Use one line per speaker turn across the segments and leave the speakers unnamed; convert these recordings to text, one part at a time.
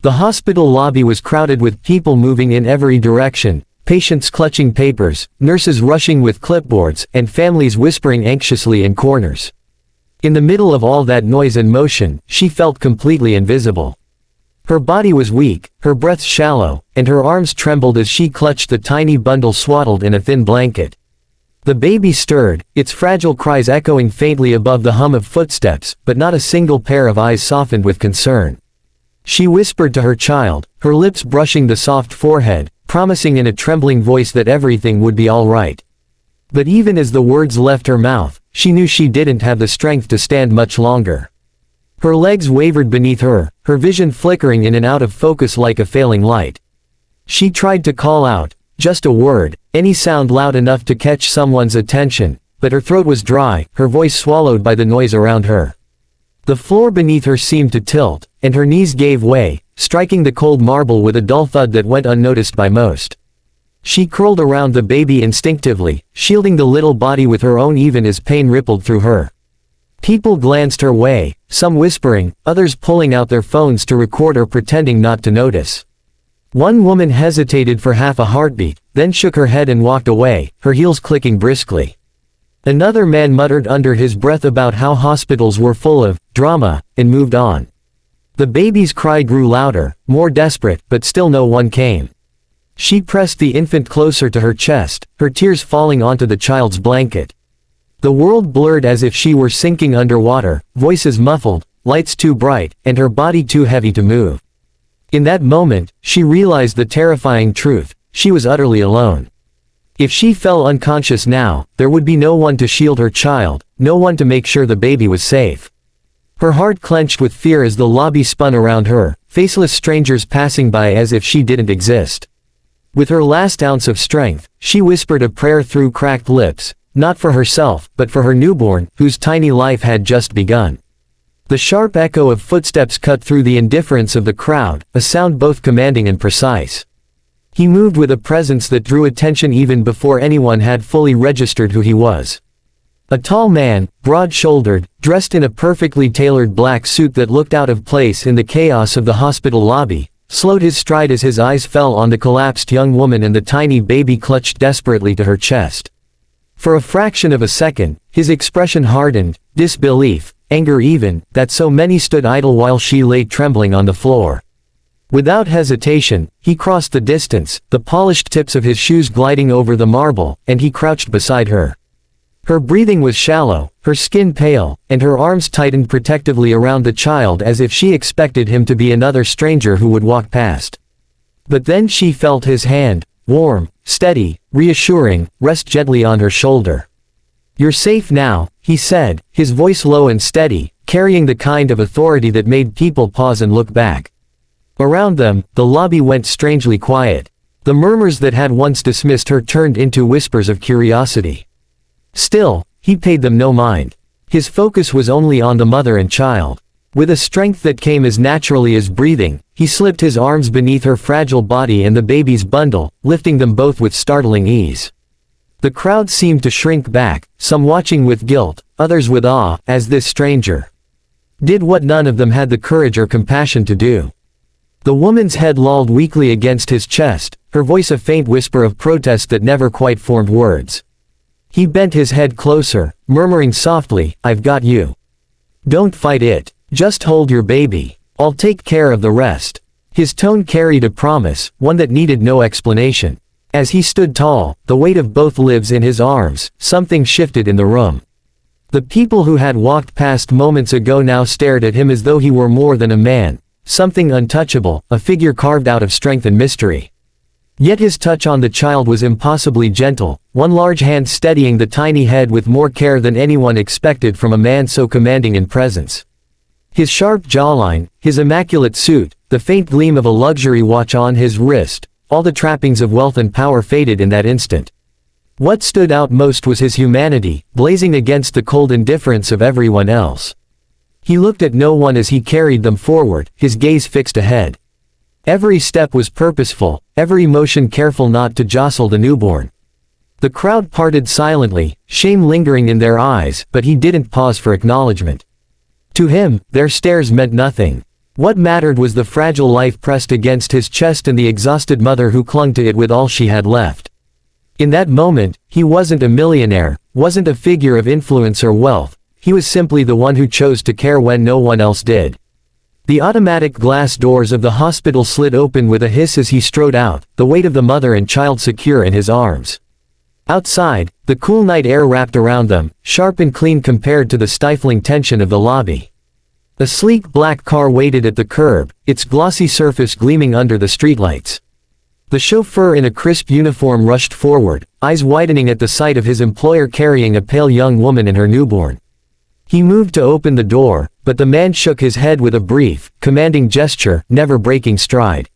The hospital lobby was crowded with people moving in every direction, patients clutching papers, nurses rushing with clipboards, and families whispering anxiously in corners. In the middle of all that noise and motion, she felt completely invisible. Her body was weak, her breath shallow, and her arms trembled as she clutched the tiny bundle swaddled in a thin blanket. The baby stirred, its fragile cries echoing faintly above the hum of footsteps, but not a single pair of eyes softened with concern. She whispered to her child, her lips brushing the soft forehead, promising in a trembling voice that everything would be all right. But even as the words left her mouth, she knew she didn't have the strength to stand much longer. Her legs wavered beneath her, her vision flickering in and out of focus like a failing light. She tried to call out, just a word, any sound loud enough to catch someone's attention, but her throat was dry, her voice swallowed by the noise around her. The floor beneath her seemed to tilt, and her knees gave way, striking the cold marble with a dull thud that went unnoticed by most. She curled around the baby instinctively, shielding the little body with her own even as pain rippled through her. People glanced her way, some whispering, others pulling out their phones to record or pretending not to notice. One woman hesitated for half a heartbeat, then shook her head and walked away, her heels clicking briskly. Another man muttered under his breath about how hospitals were full of drama, and moved on. The baby's cry grew louder, more desperate, but still no one came. She pressed the infant closer to her chest, her tears falling onto the child's blanket. The world blurred as if she were sinking underwater, voices muffled, lights too bright, and her body too heavy to move. In that moment, she realized the terrifying truth: she was utterly alone. If she fell unconscious now, there would be no one to shield her child, no one to make sure the baby was safe. Her heart clenched with fear as the lobby spun around her, faceless strangers passing by as if she didn't exist. With her last ounce of strength, she whispered a prayer through cracked lips, not for herself, but for her newborn, whose tiny life had just begun. The sharp echo of footsteps cut through the indifference of the crowd, a sound both commanding and precise. He moved with a presence that drew attention even before anyone had fully registered who he was. A tall man, broad-shouldered, dressed in a perfectly tailored black suit that looked out of place in the chaos of the hospital lobby, slowed his stride as his eyes fell on the collapsed young woman and the tiny baby clutched desperately to her chest. For a fraction of a second, his expression hardened, disbelief, anger even, that so many stood idle while she lay trembling on the floor. Without hesitation, he crossed the distance, the polished tips of his shoes gliding over the marble, and he crouched beside her. Her breathing was shallow, her skin pale, and her arms tightened protectively around the child as if she expected him to be another stranger who would walk past. But then she felt his hand, warm, steady, reassuring, rest gently on her shoulder. "You're safe now," he said, his voice low and steady, carrying the kind of authority that made people pause and look back. Around them, the lobby went strangely quiet. The murmurs that had once dismissed her turned into whispers of curiosity. Still, he paid them no mind. His focus was only on the mother and child. With a strength that came as naturally as breathing, he slipped his arms beneath her fragile body and the baby's bundle, lifting them both with startling ease. The crowd seemed to shrink back, some watching with guilt, others with awe, as this stranger did what none of them had the courage or compassion to do. The woman's head lolled weakly against his chest, her voice a faint whisper of protest that never quite formed words. He bent his head closer, murmuring softly, "I've got you. Don't fight it. Just hold your baby. I'll take care of the rest." His tone carried a promise, one that needed no explanation. As he stood tall, the weight of both lives in his arms, something shifted in the room. The people who had walked past moments ago now stared at him as though he were more than a man, something untouchable, a figure carved out of strength and mystery. Yet his touch on the child was impossibly gentle, one large hand steadying the tiny head with more care than anyone expected from a man so commanding in presence. His sharp jawline, his immaculate suit, the faint gleam of a luxury watch on his wrist, all the trappings of wealth and power faded in that instant. What stood out most was his humanity, blazing against the cold indifference of everyone else. He looked at no one as he carried them forward, his gaze fixed ahead. Every step was purposeful, every motion careful not to jostle the newborn. The crowd parted silently, shame lingering in their eyes, but he didn't pause for acknowledgement. To him, their stares meant nothing. What mattered was the fragile life pressed against his chest and the exhausted mother who clung to it with all she had left. In that moment, he wasn't a millionaire, wasn't a figure of influence or wealth, he was simply the one who chose to care when no one else did. The automatic glass doors of the hospital slid open with a hiss as he strode out, the weight of the mother and child secure in his arms. Outside, the cool night air wrapped around them, sharp and clean compared to the stifling tension of the lobby. A sleek black car waited at the curb, its glossy surface gleaming under the streetlights. The chauffeur in a crisp uniform rushed forward, eyes widening at the sight of his employer carrying a pale young woman and her newborn. He moved to open the door, but the man shook his head with a brief, commanding gesture, never breaking stride.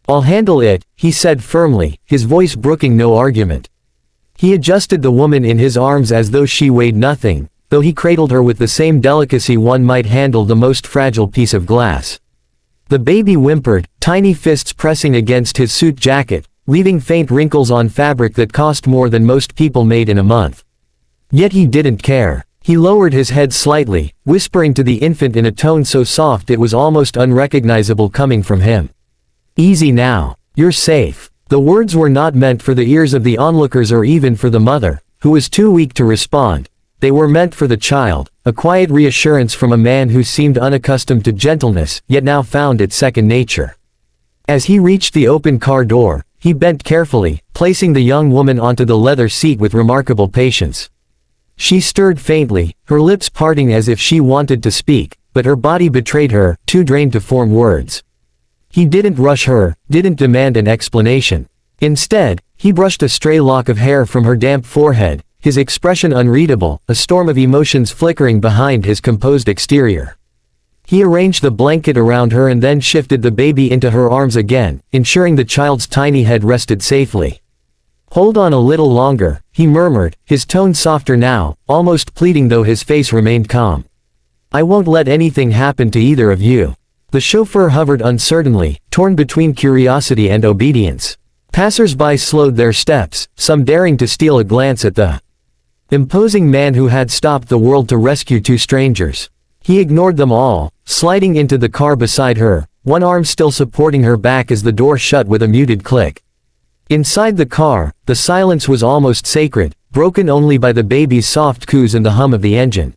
"I'll handle it," he said firmly, his voice brooking no argument. He adjusted the woman in his arms as though she weighed nothing, though he cradled her with the same delicacy one might handle the most fragile piece of glass. The baby whimpered, tiny fists pressing against his suit jacket, leaving faint wrinkles on fabric that cost more than most people made in a month. Yet he didn't care. He lowered his head slightly, whispering to the infant in a tone so soft it was almost unrecognizable coming from him. "Easy now. You're safe." The words were not meant for the ears of the onlookers or even for the mother, who was too weak to respond. They were meant for the child, a quiet reassurance from a man who seemed unaccustomed to gentleness, yet now found it second nature. As he reached the open car door, he bent carefully, placing the young woman onto the leather seat with remarkable patience. She stirred faintly, her lips parting as if she wanted to speak, but her body betrayed her, too drained to form words. He didn't rush her, didn't demand an explanation. Instead, he brushed a stray lock of hair from her damp forehead, his expression unreadable, a storm of emotions flickering behind his composed exterior. He arranged the blanket around her and then shifted the baby into her arms again, ensuring the child's tiny head rested safely. "Hold on a little longer," he murmured, his tone softer now, almost pleading though his face remained calm. "I won't let anything happen to either of you." The chauffeur hovered uncertainly, torn between curiosity and obedience. Passers-by slowed their steps, some daring to steal a glance at the imposing man who had stopped the world to rescue two strangers. He ignored them all, sliding into the car beside her, one arm still supporting her back as the door shut with a muted click. Inside the car, the silence was almost sacred, broken only by the baby's soft coos and the hum of the engine.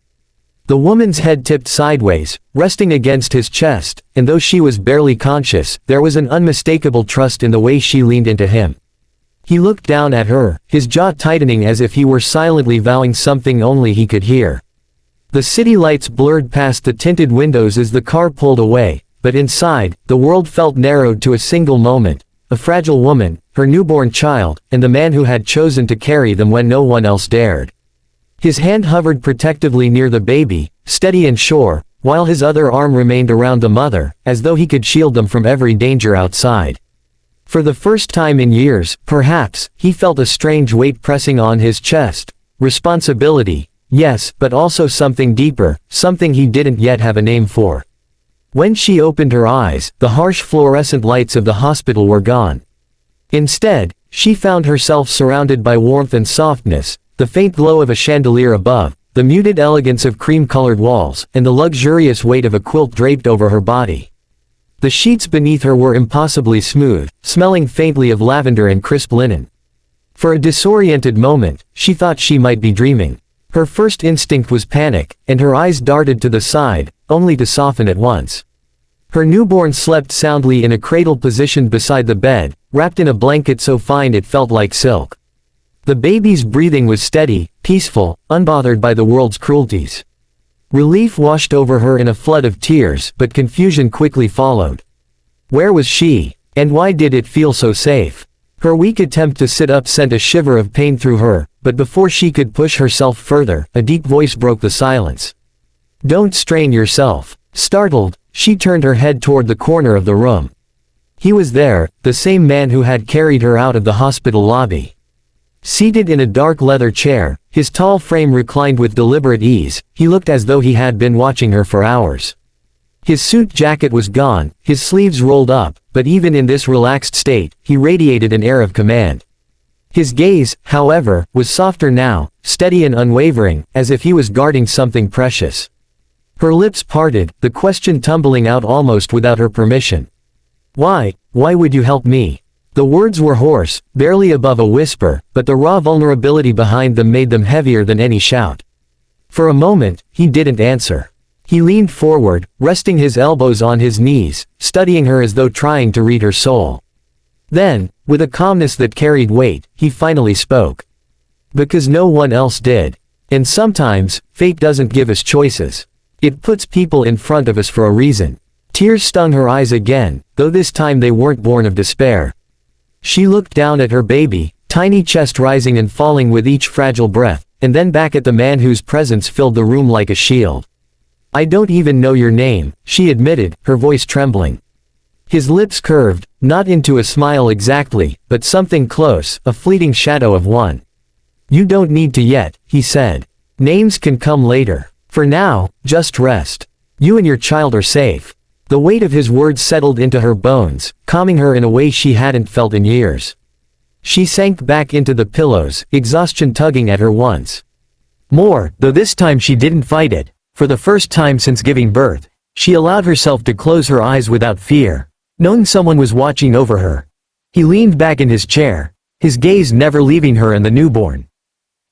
The woman's head tipped sideways, resting against his chest, and though she was barely conscious, there was an unmistakable trust in the way she leaned into him. He looked down at her, his jaw tightening as if he were silently vowing something only he could hear. The city lights blurred past the tinted windows as the car pulled away, but inside, the world felt narrowed to a single moment. A fragile woman, her newborn child, and the man who had chosen to carry them when no one else dared. His hand hovered protectively near the baby, steady and sure, while his other arm remained around the mother, as though he could shield them from every danger outside. For the first time in years, perhaps, he felt a strange weight pressing on his chest. Responsibility, yes, but also something deeper, something he didn't yet have a name for. When she opened her eyes, the harsh fluorescent lights of the hospital were gone. Instead, she found herself surrounded by warmth and softness, the faint glow of a chandelier above, the muted elegance of cream-colored walls, and the luxurious weight of a quilt draped over her body. The sheets beneath her were impossibly smooth, smelling faintly of lavender and crisp linen. For a disoriented moment, she thought she might be dreaming. Her first instinct was panic, and her eyes darted to the side, only to soften at once. Her newborn slept soundly in a cradle positioned beside the bed, wrapped in a blanket so fine it felt like silk. The baby's breathing was steady, peaceful, unbothered by the world's cruelties. Relief washed over her in a flood of tears, but confusion quickly followed. Where was she? And why did it feel so safe? Her weak attempt to sit up sent a shiver of pain through her, but before she could push herself further, a deep voice broke the silence. "Don't strain yourself." Startled, she turned her head toward the corner of the room. He was there, the same man who had carried her out of the hospital lobby. Seated in a dark leather chair, his tall frame reclined with deliberate ease, he looked as though he had been watching her for hours. His suit jacket was gone, his sleeves rolled up, but even in this relaxed state, he radiated an air of command. His gaze, however, was softer now, steady and unwavering, as if he was guarding something precious. Her lips parted, the question tumbling out almost without her permission. Why would you help me? The words were hoarse, barely above a whisper, but the raw vulnerability behind them made them heavier than any shout. For a moment, he didn't answer. He leaned forward, resting his elbows on his knees, studying her as though trying to read her soul. Then, with a calmness that carried weight, he finally spoke. Because no one else did. And sometimes, fate doesn't give us choices. It puts people in front of us for a reason. Tears stung her eyes again, though this time they weren't born of despair. She looked down at her baby, tiny chest rising and falling with each fragile breath, and then back at the man whose presence filled the room like a shield. I don't even know your name, she admitted, her voice trembling. His lips curved, not into a smile exactly, but something close, a fleeting shadow of one. You don't need to yet, he said. Names can come later. For now, just rest. You and your child are safe. The weight of his words settled into her bones, calming her in a way she hadn't felt in years. She sank back into the pillows, exhaustion tugging at her once more, though this time she didn't fight it. For the first time since giving birth, she allowed herself to close her eyes without fear, knowing someone was watching over her. He leaned back in his chair, his gaze never leaving her and the newborn.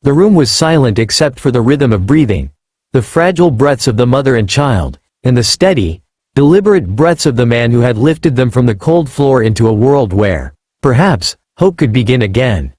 The room was silent except for the rhythm of breathing, the fragile breaths of the mother and child, and the steady, deliberate breaths of the man who had lifted them from the cold floor into a world where, perhaps, hope could begin again.